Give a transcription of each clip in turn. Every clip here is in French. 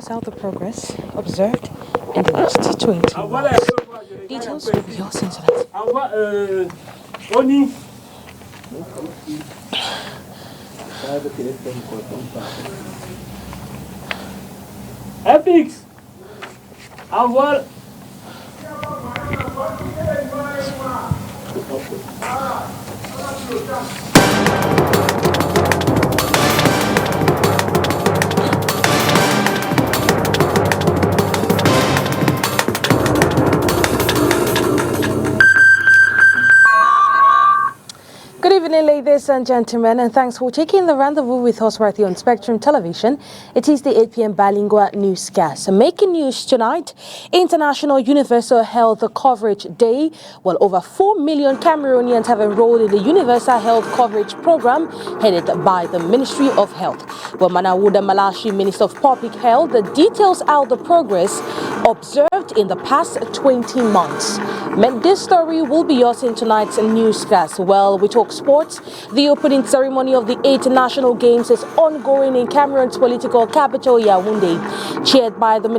details out the progress observed in the last 20 months. Details will be yours in tonight. Epix, envoie. Good evening, ladies and gentlemen, and thanks for taking the rendezvous with us right here on Spectrum Television. It is the 8 p.m. Bilingue newscast. Making news tonight, International Universal Health Coverage Day. Well, over 4 million Cameroonians have enrolled in the Universal Health Coverage Program headed by the Ministry of Health. Well, Manawuda Malashi, Minister of Public Health, details out the progress observed in the past 20 months. This story will be yours in tonight's newscast. Well, we talk sports. The opening ceremony of the 8 national games is ongoing in Cameroon's political capital, Yaoundé. Chaired by the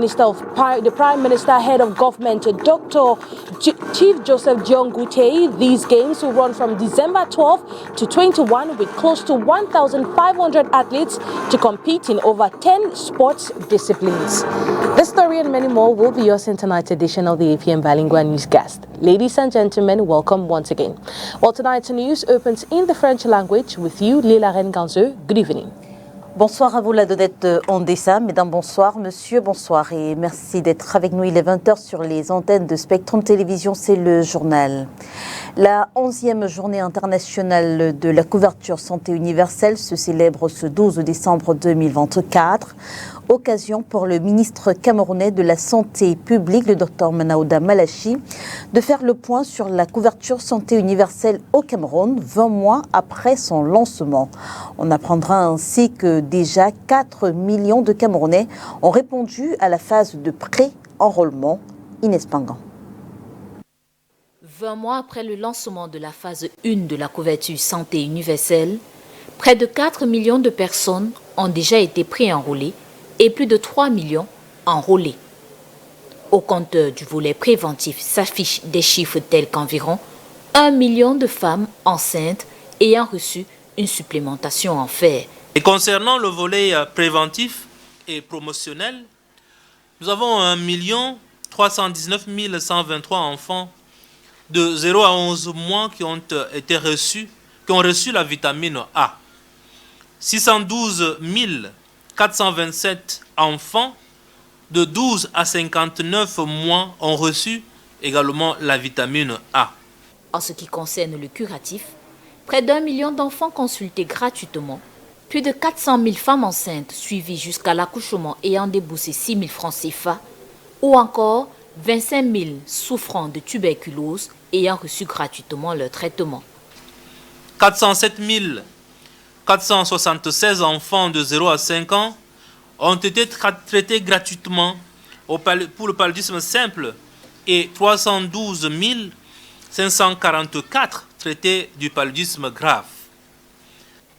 Prime Minister, Head of Government, Dr. Chief Joseph Diongute, these games will run from December 12 to 21 with close to 1,500 athletes to compete in over 10 sports disciplines. This story and many more will be yours in tonight's edition of the APM Bilingual Newscast. Ladies and gentlemen, welcome once again. Well, tonight's news opens in the French language with you, Lila Renganzeu. Good evening. Bonsoir à vous, la Dodette Ondessa. Mesdames, bonsoir. Monsieur, bonsoir. Et merci d'être avec nous. Il est 20h sur les antennes de Spectrum Télévision. C'est le journal. La 11e journée internationale de la couverture santé universelle se célèbre ce 12 décembre 2024. Occasion pour le ministre camerounais de la Santé publique, le Dr Manaouda Malachi, de faire le point sur la couverture santé universelle au Cameroun 20 mois après son lancement. On apprendra ainsi que déjà 4 millions de Camerounais ont répondu à la phase de pré-enrôlement. Inès Pangan. 20 mois après le lancement de la phase 1 de la couverture santé universelle, près de 4 millions de personnes ont déjà été pré-enrôlées et plus de 3 millions enrôlés. Au compteur du volet préventif s'affichent des chiffres tels qu'environ 1 million de femmes enceintes ayant reçu une supplémentation en fer. Et concernant le volet préventif et promotionnel, nous avons 1 319 123 enfants de 0 à 11 mois qui ont reçu la vitamine A. 612 427 enfants de 12 à 59 mois ont reçu également la vitamine A. En ce qui concerne le curatif, près d'1 million d'enfants consultés gratuitement, plus de 400 000 femmes enceintes suivies jusqu'à l'accouchement ayant déboursé 6 000 francs CFA, ou encore 25 000 souffrant de tuberculose ayant reçu gratuitement leur traitement. 407 476 enfants de 0 à 5 ans ont été traités gratuitement pour le paludisme simple et 312 544 traités du paludisme grave.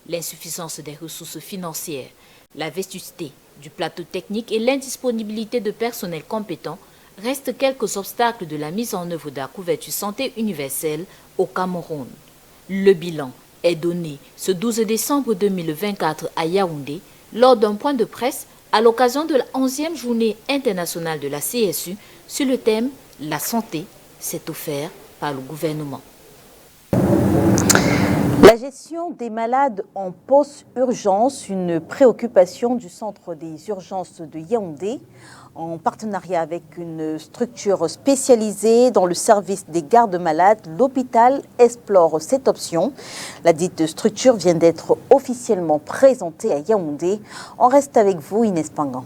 L'insuffisance des ressources financières, la vétusté du plateau technique et l'indisponibilité de personnel compétent restent quelques obstacles de la mise en œuvre de la couverture santé universelle au Cameroun. Le bilan est donné ce 12 décembre 2024 à Yaoundé lors d'un point de presse à l'occasion de la 11e journée internationale de la CSU sur le thème « La santé s'est offert par le gouvernement ». La gestion des malades en post-urgence, une préoccupation du centre des urgences de Yaoundé, en partenariat avec une structure spécialisée dans le service des gardes malades, l'hôpital explore cette option. La dite structure vient d'être officiellement présentée à Yaoundé. On reste avec vous, Inès Pangan.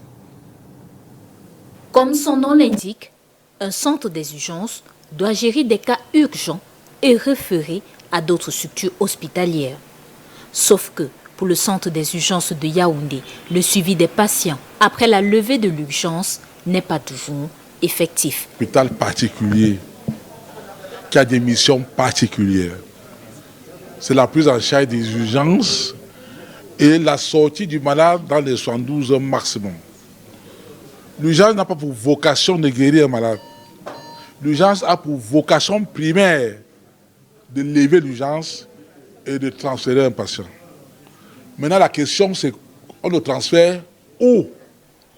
Comme son nom l'indique, un centre des urgences doit gérer des cas urgents et référer à d'autres structures hospitalières. Sauf que, pour le centre des urgences de Yaoundé, le suivi des patients après la levée de l'urgence n'est pas toujours effectif. Hôpital particulier qui a des missions particulières. C'est la prise en charge des urgences et la sortie du malade dans les 72 heures maximum. L'urgence n'a pas pour vocation de guérir un malade. L'urgence a pour vocation primaire de lever l'urgence et de transférer un patient. Maintenant, la question, c'est qu'on le transfère où?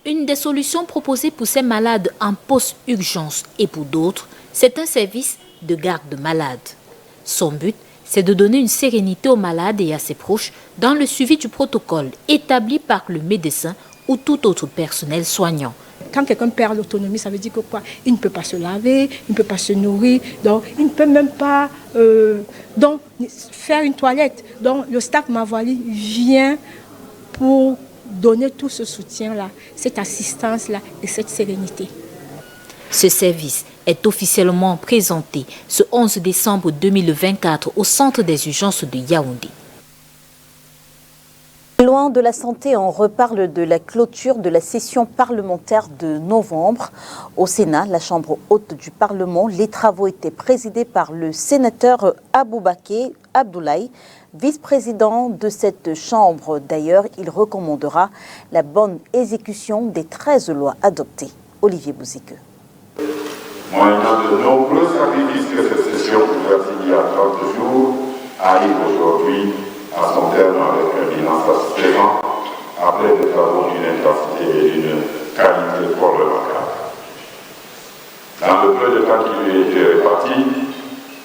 Une des solutions proposées pour ces malades en post-urgence et pour d'autres, c'est un service de garde de malades. Son but, c'est de donner une sérénité aux malades et à ses proches dans le suivi du protocole établi par le médecin ou tout autre personnel soignant. Quand quelqu'un perd l'autonomie, ça veut dire que quoi? Il ne peut pas se laver, il ne peut pas se nourrir, donc il ne peut même pas faire une toilette. Donc le staff Mavali vient pour donner tout ce soutien-là, cette assistance-là et cette sérénité. Ce service est officiellement présenté ce 11 décembre 2024 au Centre des urgences de Yaoundé. Loin de la santé, on reparle de la clôture de la session parlementaire de novembre. Au Sénat, la Chambre haute du Parlement, les travaux étaient présidés par le sénateur Aboubakar Abdoulaye, vice-président de cette Chambre. D'ailleurs, il recommandera la bonne exécution des 13 lois adoptées. Olivier Bouzike. Moyennant de nombreux sacrifices que cette session ouverte il y a 30 jours arrive aujourd'hui à son terme avec un bilan satisfaisant après des travaux d'une intensité et d'une qualité fort remarquable. Dans le peu de temps qui lui a été réparti,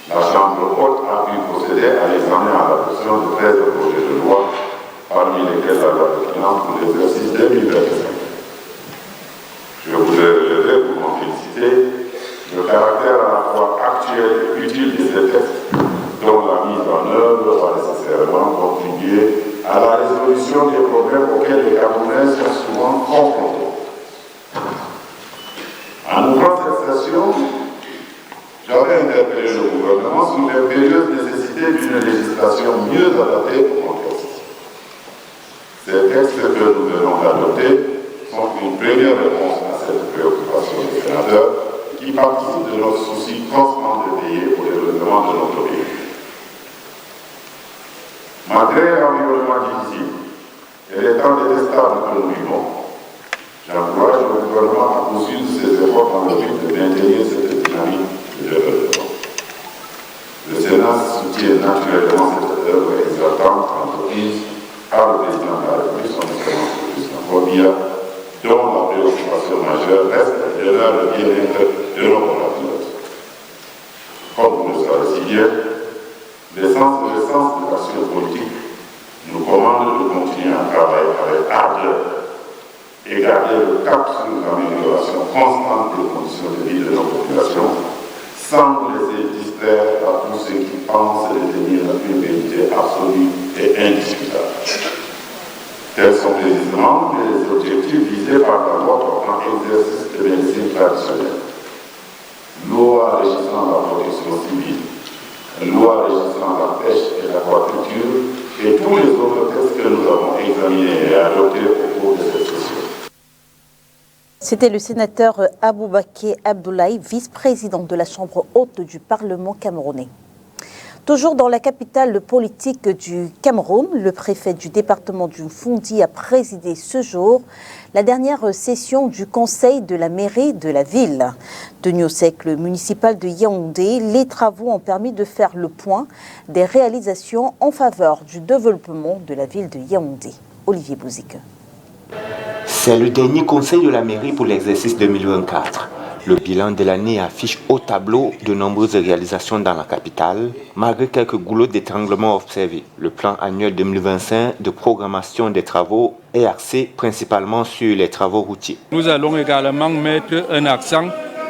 la Chambre haute a pu procéder à l'examen à l'adoption de 13 projets de loi, parmi lesquels la loi de finances pour l'exercice 2025. Je voudrais relever pour m'en féliciter le caractère à la fois actuel et utile de ces textes, dont la mise en œuvre va nécessairement contribuer à la résolution des problèmes auxquels les Camerounais sont souvent confrontés. En ouvrant cette session, j'avais interpellé le gouvernement sur l'impérieuse nécessité d'une législation mieux adaptée au contexte. Ces textes que nous venons d'adopter sont une première réponse à cette préoccupation des sénateurs qui participe de notre souci constant de veiller au développement de notre pays. Malgré l'environnement difficile et les temps détestables que nous vivons, j'encourage le gouvernement à poursuivre ses efforts dans le but de maintenir cette dynamique de développement. Le Sénat soutient naturellement cette œuvre exaltante entreprise par le président de la République, son excellence le président Bobia, dont la préoccupation majeure reste de le bien-être de nos compatriotes. Comme vous le savez si bien, l'essence de l'action politique nous commande de continuer à travailler avec ardeur et garder le cap sur l'amélioration constante des conditions de vie de nos populations, sans nous laisser distraire par tous ceux qui pensent détenir une vérité absolue et indiscutable. Tels sont précisément les objectifs visés par la loi portant exercice de médecine traditionnelle, loi régissant la protection civile, loi régissant la pêche et l'aquaculture et tous les autres textes que nous avons examinés et adoptés au cours de cette session. C'était le sénateur Aboubakar Abdoulaye, vice-président de la Chambre haute du Parlement camerounais. Toujours dans la capitale politique du Cameroun, le préfet du département du Fondi a présidé ce jour la dernière session du conseil de la mairie de la ville. Tenu au cercle municipal de Yaoundé, les travaux ont permis de faire le point des réalisations en faveur du développement de la ville de Yaoundé. Olivier Bouzike. C'est le dernier conseil de la mairie pour l'exercice 2024. Le bilan de l'année affiche au tableau de nombreuses réalisations dans la capitale, malgré quelques goulots d'étranglement observés. Le plan annuel 2025 de programmation des travaux est axé principalement sur les travaux routiers. Nous allons également mettre un accent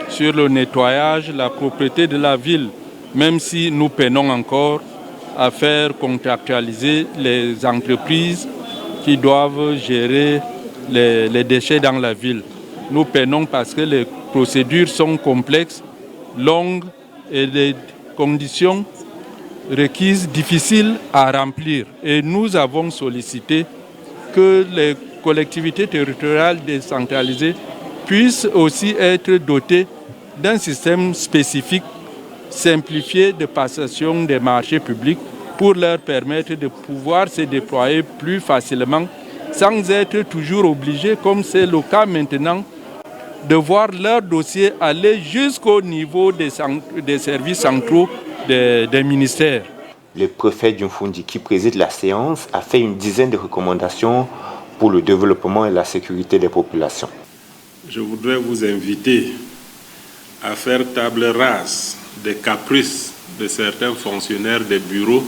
sur le nettoyage, la propreté de la ville, même si nous peinons encore à faire contractualiser les entreprises qui doivent gérer les déchets dans la ville. Nous peinons parce que les procédures sont complexes, longues et les conditions requises difficiles à remplir. Et nous avons sollicité que les collectivités territoriales décentralisées puissent aussi être dotées d'un système spécifique simplifié de passation des marchés publics pour leur permettre de pouvoir se déployer plus facilement sans être toujours obligés, comme c'est le cas maintenant, de voir leur dossier aller jusqu'au niveau des services centraux des ministères. Le préfet Djumfundi, qui préside la séance, a fait une dizaine de recommandations pour le développement et la sécurité des populations. Je voudrais vous inviter à faire table rase des caprices de certains fonctionnaires des bureaux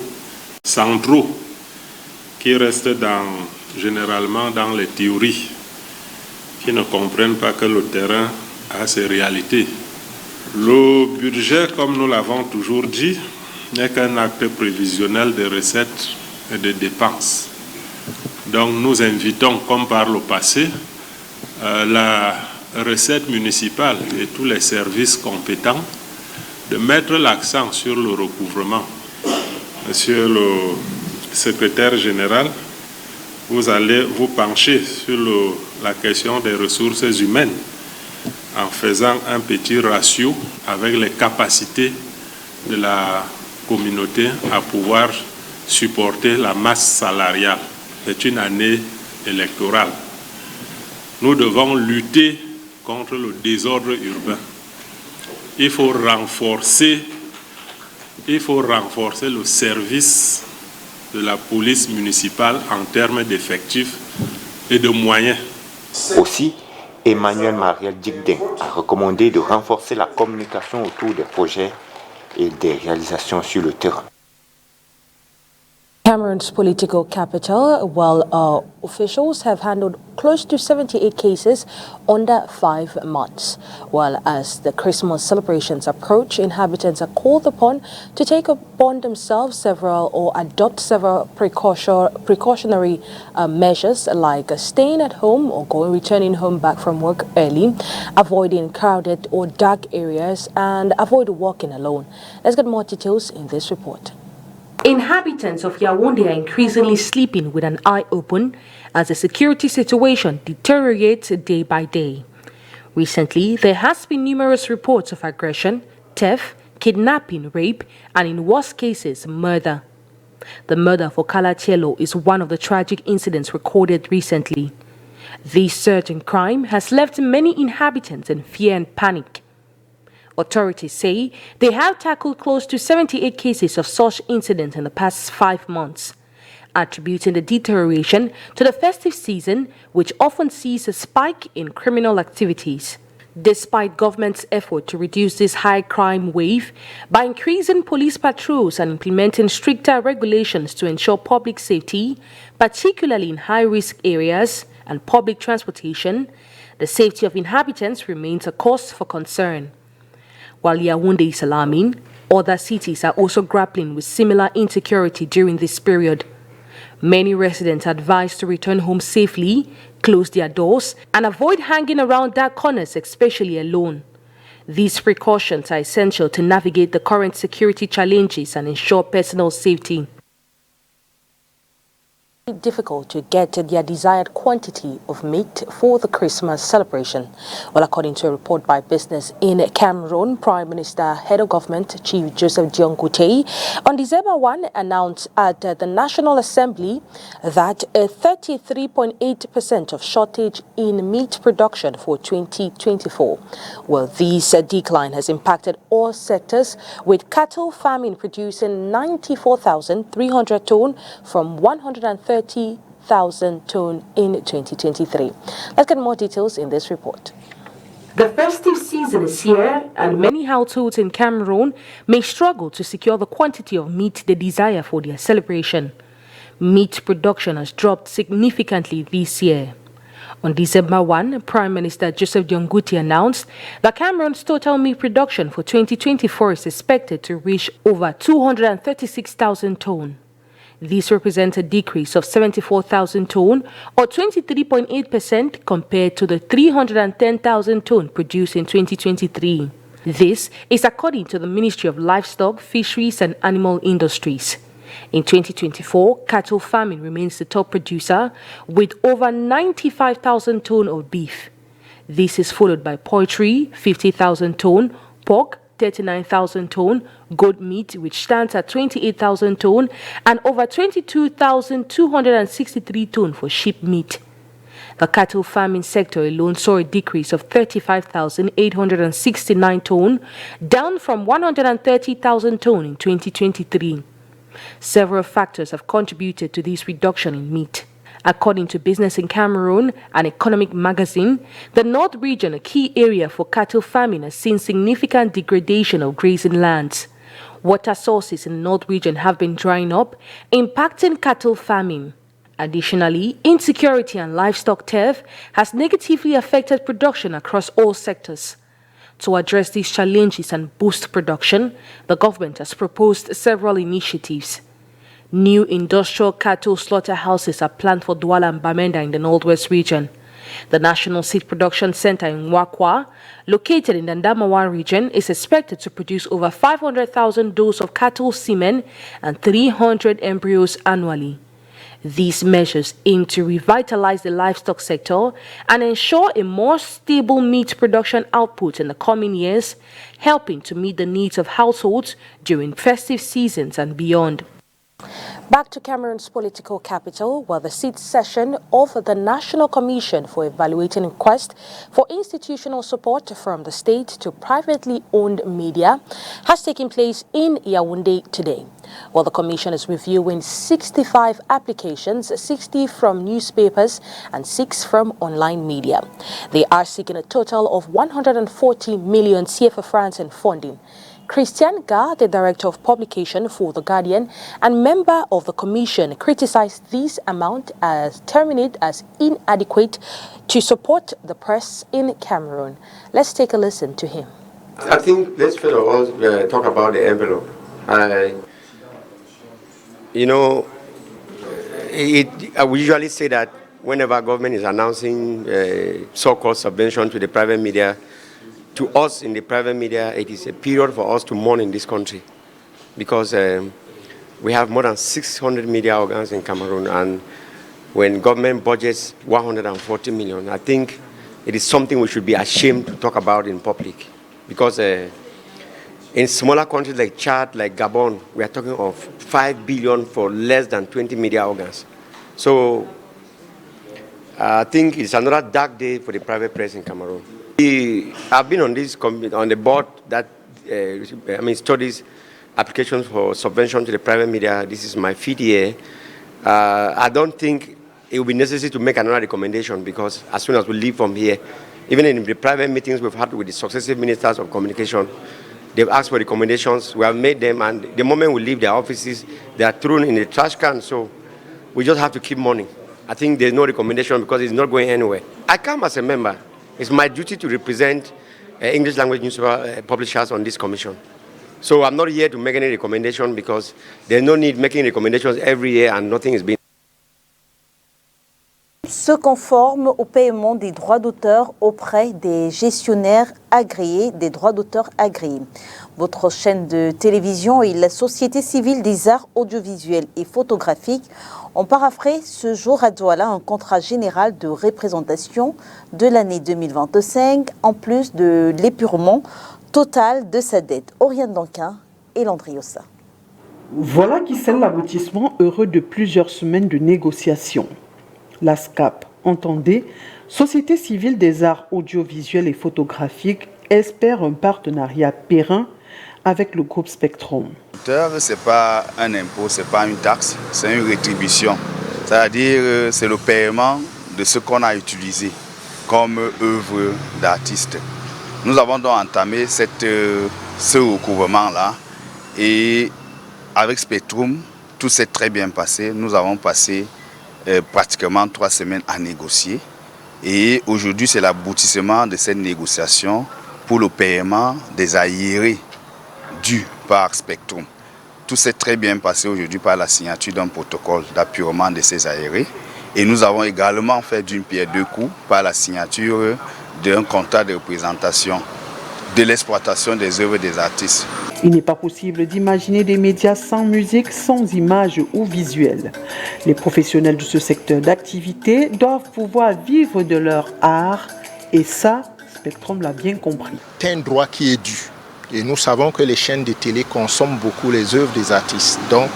centraux qui restent généralement dans les théories, qui ne comprennent pas que le terrain a ses réalités. Le budget, comme nous l'avons toujours dit, n'est qu'un acte prévisionnel de recettes et de dépenses. Donc nous invitons, comme par le passé, la recette municipale et tous les services compétents de mettre l'accent sur le recouvrement. Monsieur le secrétaire général, vous allez vous pencher sur la question des ressources humaines en faisant un petit ratio avec les capacités de la communauté à pouvoir supporter la masse salariale. C'est une année électorale. Nous devons lutter contre le désordre urbain. Il faut renforcer le service de la police municipale en termes d'effectifs et de moyens. Aussi, Emmanuel Mariel Digden a recommandé de renforcer la communication autour des projets et des réalisations sur le terrain. Cameroon's political capital, while officials have handled close to 78 cases under 5 months. While as the Christmas celebrations approach, inhabitants are called upon to take upon themselves adopt several precautionary measures like staying at home or returning home back from work early, avoiding crowded or dark areas, and avoid walking alone. Let's get more details in this report. Inhabitants of Yaoundé are increasingly sleeping with an eye open as the security situation deteriorates day by day. Recently, there has been numerous reports of aggression, theft, kidnapping, rape, and in worst cases, murder. The murder of Okala Tielo is one of the tragic incidents recorded recently. This surge in crime has left many inhabitants in fear and panic. Authorities say they have tackled close to 78 cases of such incidents in the past 5 months, attributing the deterioration to the festive season, which often sees a spike in criminal activities. Despite government's effort to reduce this high crime wave by increasing police patrols and implementing stricter regulations to ensure public safety, particularly in high-risk areas and public transportation, the safety of inhabitants remains a cause for concern. While Yaoundé is alarming, other cities are also grappling with similar insecurity during this period. Many residents are advised to return home safely, close their doors, and avoid hanging around dark corners, especially alone. These precautions are essential to navigate the current security challenges and ensure personal safety. Difficult to get their desired quantity of meat for the Christmas celebration. Well, according to a report by Business in Cameroon, Prime Minister, Head of Government, Chief Joseph Dion Gutey, on December 1 announced at the National Assembly that a 33.8% of shortage in meat production for 2024. Well, this decline has impacted all sectors, with cattle farming producing 94,300 tonnes from 130,000 tonnes in 2023. Let's get more details in this report. The festive season is here, and many households in Cameroon may struggle to secure the quantity of meat they desire for their celebration. Meat production has dropped significantly this year. On December 1, Prime Minister Joseph Dion Gutey announced that Cameroon's total meat production for 2024 is expected to reach over 236,000 tonnes. This represents a decrease of 74,000 tonnes or 23.8% compared to the 310,000 tonnes produced in 2023. This is according to the Ministry of Livestock, Fisheries and Animal Industries. In 2024, cattle farming remains the top producer with over 95,000 tonnes of beef. This is followed by poultry, 50,000 tonnes, pork, 39,000 tonnes, goat meat, which stands at 28,000 tonnes, and over 22,263 tonnes for sheep meat. The cattle farming sector alone saw a decrease of 35,869 tonnes, down from 130,000 tonnes in 2023. Several factors have contributed to this reduction in meat. According to Business in Cameroon, an economic magazine, the North region, a key area for cattle farming, has seen significant degradation of grazing lands. Water sources in the North region have been drying up, impacting cattle farming. Additionally, insecurity and livestock theft has negatively affected production across all sectors. To address these challenges and boost production, the government has proposed several initiatives. New industrial cattle slaughterhouses are planned for Douala and Bamenda in the Northwest region. The National Seed Production Center in Wakwa, located in the Ndamawa region, is expected to produce over 500,000 doses of cattle semen and 300 embryos annually. These measures aim to revitalize the livestock sector and ensure a more stable meat production output in the coming years, helping to meet the needs of households during festive seasons and beyond. Back to Cameroon's political capital, where the sixth session of the National Commission for Evaluating Inquest for Institutional Support from the State to Privately Owned Media has taken place in Yaoundé today. While the Commission is reviewing 65 applications, 60 from newspapers and 6 from online media. They are seeking a total of 140 million CFA francs in funding. Christian Ga, the Director of Publication for The Guardian and member of the Commission, criticized this amount as terminated as inadequate to support the press in Cameroon. Let's take a listen to him. I think let's first of all talk about the envelope. We usually say that whenever government is announcing so-called subvention to the private media, to us in the private media, it is a period for us to mourn in this country because we have more than 600 media organs in Cameroon, and when government budgets 140 million, I think it is something we should be ashamed to talk about in public because in smaller countries like Chad, like Gabon, we are talking of 5 billion for less than 20 media organs. So I think it's another dark day for the private press in Cameroon. I've been on the board that studies applications for subvention to the private media. This is my 5th year. I don't think it will be necessary to make another recommendation because as soon as we leave from here, even in the private meetings we've had with the successive ministers of communication, they've asked for recommendations. We have made them, and the moment we leave their offices, they are thrown in the trash can. So we just have to keep mourning. I think there's no recommendation because it's not going anywhere. I come as a member. It's my duty to represent English language newspaper publishers on this commission. So I'm not here to make any recommendation because there's no need making recommendations every year and nothing is being. Se conforme au paiement des droits d'auteur auprès des gestionnaires agréés, des droits d'auteur agréés. Votre chaîne de télévision et la Société civile des arts audiovisuels et photographiques ont paraphé ce jour à Douala un contrat général de représentation de l'année 2025, en plus de l'épurement total de sa dette. Oriane Danquin et Landriosa. Voilà qui scelle l'aboutissement heureux de plusieurs semaines de négociations. La SCAP, entendez, Société civile des arts audiovisuels et photographiques, espère un partenariat périn avec le groupe Spectrum. Ce n'est pas un impôt, ce n'est pas une taxe, c'est une rétribution. C'est-à-dire c'est le paiement de ce qu'on a utilisé comme œuvre d'artiste. Nous avons donc entamé ce recouvrement-là et avec Spectrum, tout s'est très bien passé. Nous avons passé pratiquement 3 semaines à négocier et aujourd'hui c'est l'aboutissement de cette négociation pour le paiement des arriérés dus par Spectrum. Tout s'est très bien passé aujourd'hui par la signature d'un protocole d'appurement de ces arriérés et nous avons également fait d'une pierre deux coups par la signature d'un contrat de représentation de l'exploitation des œuvres des artistes. Il n'est pas possible d'imaginer des médias sans musique, sans images ou visuels. Les professionnels de ce secteur d'activité doivent pouvoir vivre de leur art et ça, Spectrum l'a bien compris. C'est un droit qui est dû et nous savons que les chaînes de télé consomment beaucoup les œuvres des artistes. Donc,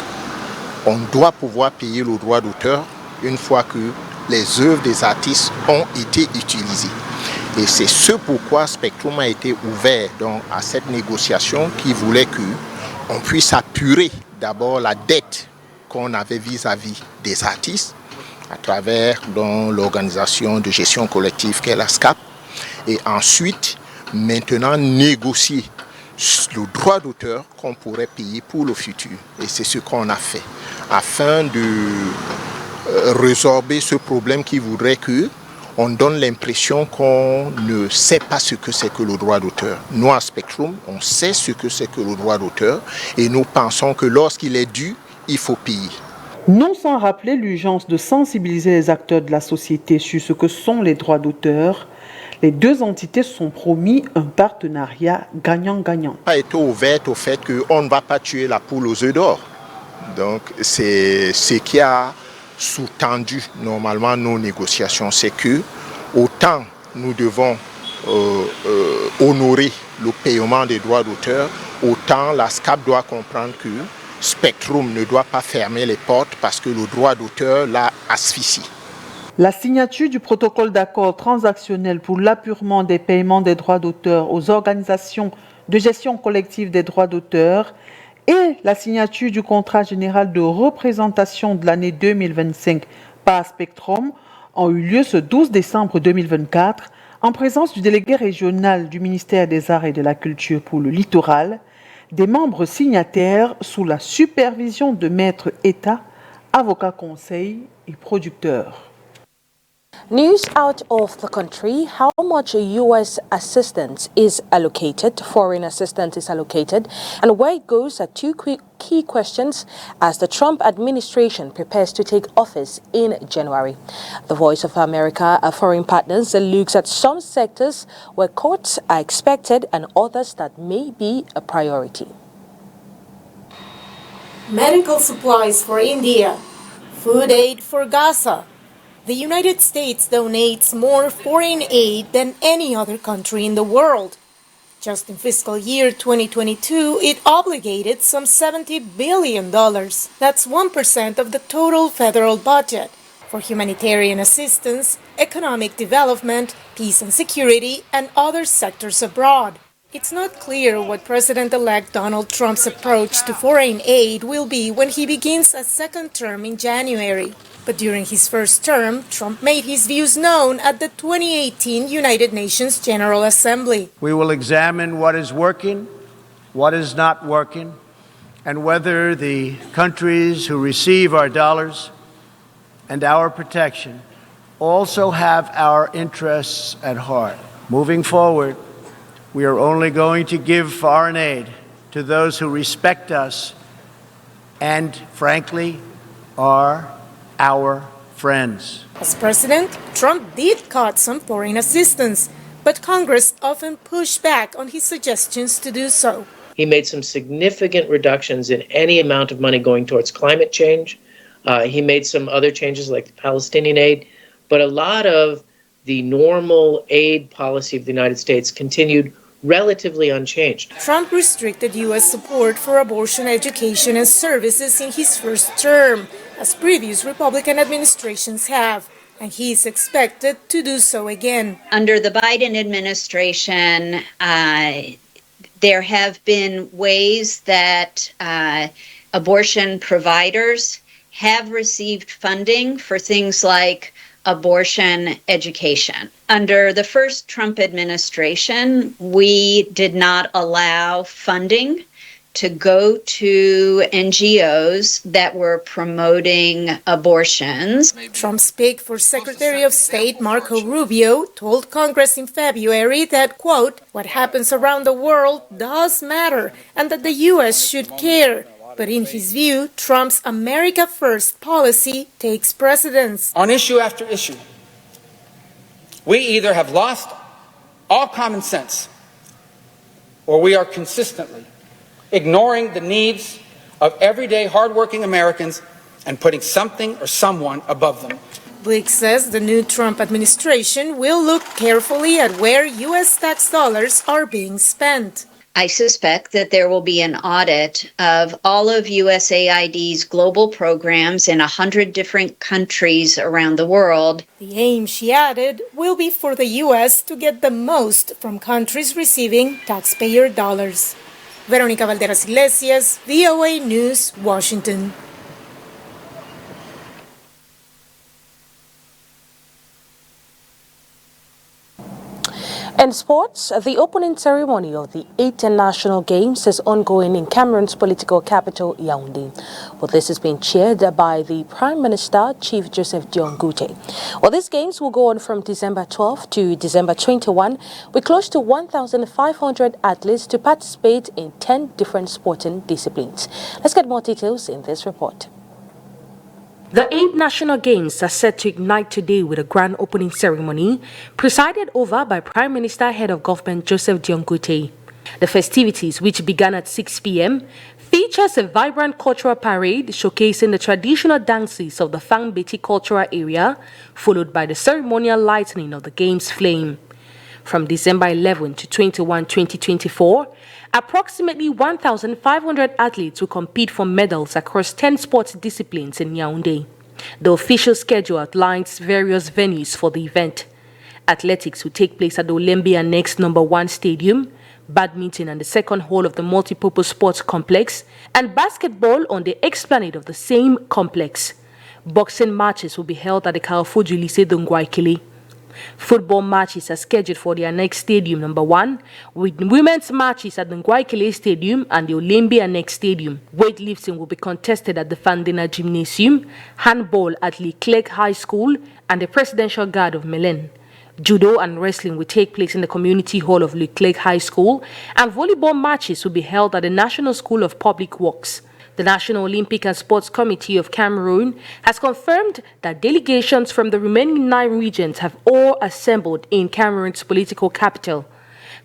on doit pouvoir payer le droit d'auteur une fois que les œuvres des artistes ont été utilisés. Et c'est ce pourquoi Spectrum a été ouvert donc, à cette négociation qui voulait qu'on puisse apurer d'abord la dette qu'on avait vis-à-vis des artistes à travers l'organisation de gestion collective qu'est la SCAP et ensuite maintenant négocier le droit d'auteur qu'on pourrait payer pour le futur. Et c'est ce qu'on a fait afin de résorber ce problème qui voudrait qu'on donne l'impression qu'on ne sait pas ce que c'est que le droit d'auteur. Nous, à Spectrum, on sait ce que c'est que le droit d'auteur et nous pensons que lorsqu'il est dû, il faut payer. Non sans rappeler l'urgence de sensibiliser les acteurs de la société sur ce que sont les droits d'auteur, les deux entités se sont promis un partenariat gagnant-gagnant. On a été ouverte au fait qu'on ne va pas tuer la poule aux œufs d'or. Donc c'est ce qui a sous-tendu normalement nos négociations, c'est que autant nous devons honorer le paiement des droits d'auteur, autant la SCAP doit comprendre que Spectrum ne doit pas fermer les portes parce que le droit d'auteur l'a asphyxie. La signature du protocole d'accord transactionnel pour l'apurement des paiements des droits d'auteur aux organisations de gestion collective des droits d'auteur et la signature du contrat général de représentation de l'année 2025 par Spectrum ont eu lieu ce 12 décembre 2024 en présence du délégué régional du ministère des Arts et de la Culture pour le littoral, des membres signataires sous la supervision de maîtres État, avocats conseils et producteurs. News out of the country, how much U.S. assistance is allocated, foreign assistance is allocated, and where it goes are two key questions as the Trump administration prepares to take office in January. The Voice of America, our foreign partners, looks at some sectors where cuts are expected and others that may be a priority. Medical supplies for India, food aid for Gaza. The United States donates more foreign aid than any other country in the world. Just in fiscal year 2022, it obligated some $70 billion. That's 1% of the total federal budget for humanitarian assistance, economic development, peace and security, and other sectors abroad. It's not clear what President-elect Donald Trump's approach to foreign aid will be when he begins a second term in January. But during his first term, Trump made his views known at the 2018 United Nations General Assembly. We will examine what is working, what is not working, and whether the countries who receive our dollars and our protection also have our interests at heart. Moving forward, we are only going to give foreign aid to those who respect us and, frankly, are our friends. As president, Trump did cut some foreign assistance, but Congress often pushed back on his suggestions to do so. He made some significant reductions in any amount of money going towards climate change. He made some other changes like the Palestinian aid, but a lot of the normal aid policy of the United States continued relatively unchanged. Trump restricted U.S. support for abortion education and services in his first term, as previous Republican administrations have, and he is expected to do so again. Under the Biden administration, there have been ways that abortion providers have received funding for things like abortion education. Under the first Trump administration, we did not allow funding to go to NGOs that were promoting abortions. Trump's pick for Secretary of State Marco Rubio told Congress in February that, quote, what happens around the world does matter and that the U.S. should care. But in his view, Trump's America First policy takes precedence. On issue after issue, we either have lost all common sense or we are consistently ignoring the needs of everyday hardworking Americans and putting something or someone above them. Blake says the new Trump administration will look carefully at where U.S. tax dollars are being spent. I suspect that there will be an audit of all of USAID's global programs in 100 different countries around the world. The aim, she added, will be for the U.S. to get the most from countries receiving taxpayer dollars. Verónica Valderas Iglesias, VOA News, Washington. In sports, the opening ceremony of the 8th National Games is ongoing in Cameroon's political capital, Yaoundé. Well, this is being chaired by the Prime Minister, Chief Joseph Dion-Gouté. Well, these games will go on from December 12 to December 21, with close to 1,500 athletes to participate in 10 different sporting disciplines. Let's get more details in this report. The 8 National Games are set to ignite today with a grand opening ceremony presided over by Prime Minister Head of Government Joseph Dion-Gouté. The festivities, which began at 6 p.m., features a vibrant cultural parade showcasing the traditional dances of the Fangbeti cultural area, followed by the ceremonial lighting of the Games flame. From December 11 to 21, 2024, approximately 1,500 athletes will compete for medals across 10 sports disciplines in Yaoundé. The official schedule outlines various venues for the event. Athletics will take place at the Olympia Next No. 1 Stadium, badminton on the second hall of the multipurpose sports complex, and basketball on the explanade of the same complex. Boxing matches will be held at the Carrefour du Lycée de Ngouaikele. Football matches are scheduled for the Annex Stadium No. 1, with women's matches at the Ngouaikele Stadium and the Olympia Next Stadium. Weightlifting will be contested at the Fandena Gymnasium, handball at Leclerc High School and the Presidential Guard of Melen. Judo and wrestling will take place in the Community Hall of Leclerc High School, and volleyball matches will be held at the National School of Public Works. The National Olympic and Sports Committee of Cameroon has confirmed that delegations from the remaining 9 regions have all assembled in Cameroon's political capital.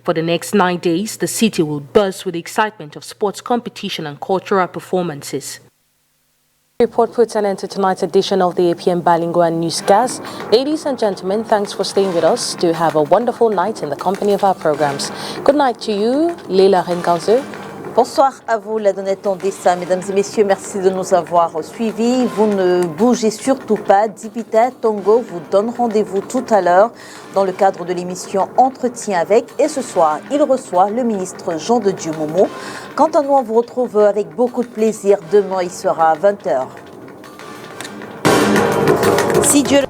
For the next 9 days, the city will buzz with the excitement of sports competition and cultural performances. Report puts an end to tonight's edition of the APM Bilingue Newscast. Ladies and gentlemen, thanks for staying with us. Do have a wonderful night in the company of our programs. Good night to you, Leila Rengauzeux. Bonsoir à vous, la Donnette en dessin. Mesdames et messieurs, merci de nous avoir suivis. Vous ne bougez surtout pas. Dipita Tongo vous donne rendez-vous tout à l'heure dans le cadre de l'émission Entretien avec. Et ce soir, il reçoit le ministre Jean de Dieu Momo. Quant à nous, on vous retrouve avec beaucoup de plaisir. Demain, il sera à 20h. Si Dieu...